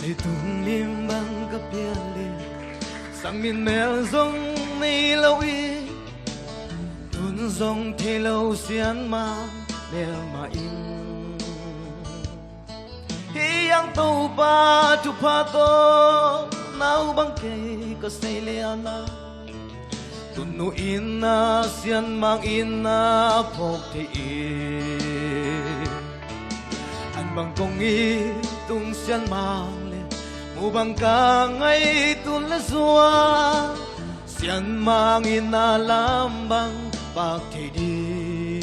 ai tung lim băng cấp bia liền sang miền mèo rong này lâu y tuôn rong thì lâu xiên mà mèo mà in hi yang tàu ba tu pa to nau băng cây có say leana tuôn nu in na xiên mang in na phok thì in anh bằng công y tung xiên mang lên mu bằng ca ngay tuôn lá xua xiên mang in na lam bằng bạc thì đi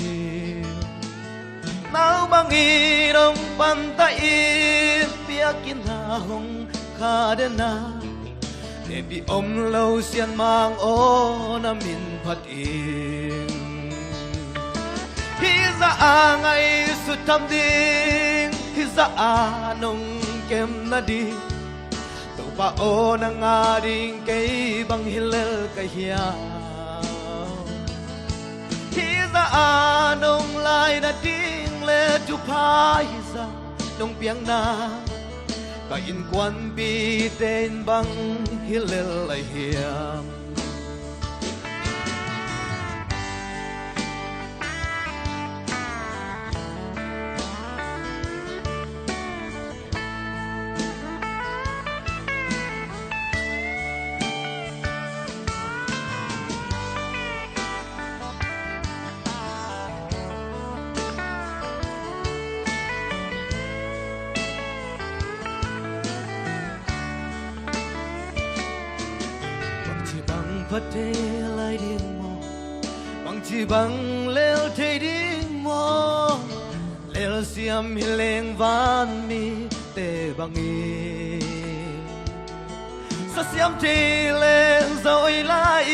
nao bang y đông pan ta y bia kin na hong kha de na để bị ôm lâu xiên mang ô na min phát in hi za ngay su tham ding hi za nong kem na đi tàu ba ô na nga ding cây bang hilal ka hiya hi za nong lai na ding le tu pa hi za nong piang na ka in quan bi tên bang hilal ai hiam phát thế lại điên mò bằng chỉ bằng leo thế điên mò leo xiêm hi leng van mi tê bằng y sa xiêm thì lên rồi lại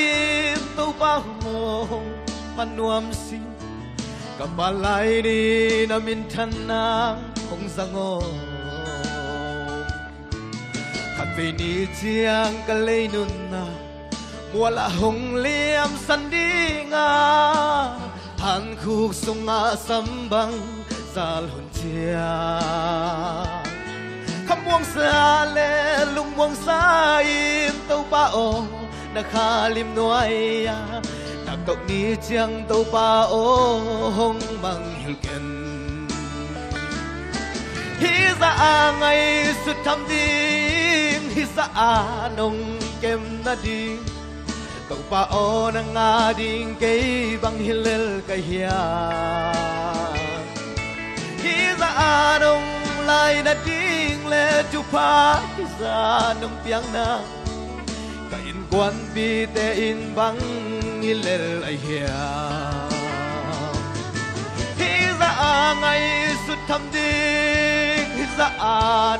tàu bao mong pan nuam si kapalai đi na min than na không zango khát về ni chiang ka lei nun na mùa là hồng liêm sân đi nga hàn khúc sông nga sắm băng ra hồn chia khắp buông xa lệ lung buông xa im tàu ba ô na kha lim nuai na cậu ni chiang tàu ba ô hồng bằng hiểu kiên hi ra ngày suốt thăm đi hi ra nông kem na đi tàu ba ô na nga ding cây bang hilal ka hiya hi za nong lai na ding le tu pa hi za nong piang na ka in quan bi te in bang hilal ai hiya hi za ngày suốt thăm ding hi za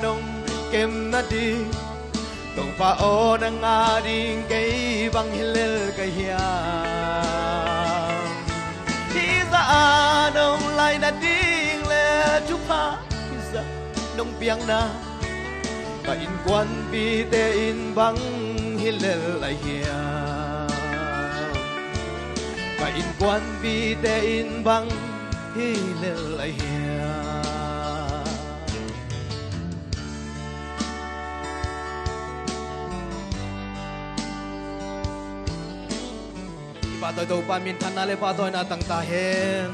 nong kem na đi tàu ba ô na nga ding cây bang hilal ka hiya hi za nong lai na ding le tu pa hi za nong piang na ka in quan bi te in bang hilal ai hiya ka in quan bi te in bang hilal ai hiya pa toy do pa min than na le pa toy na tang ta hen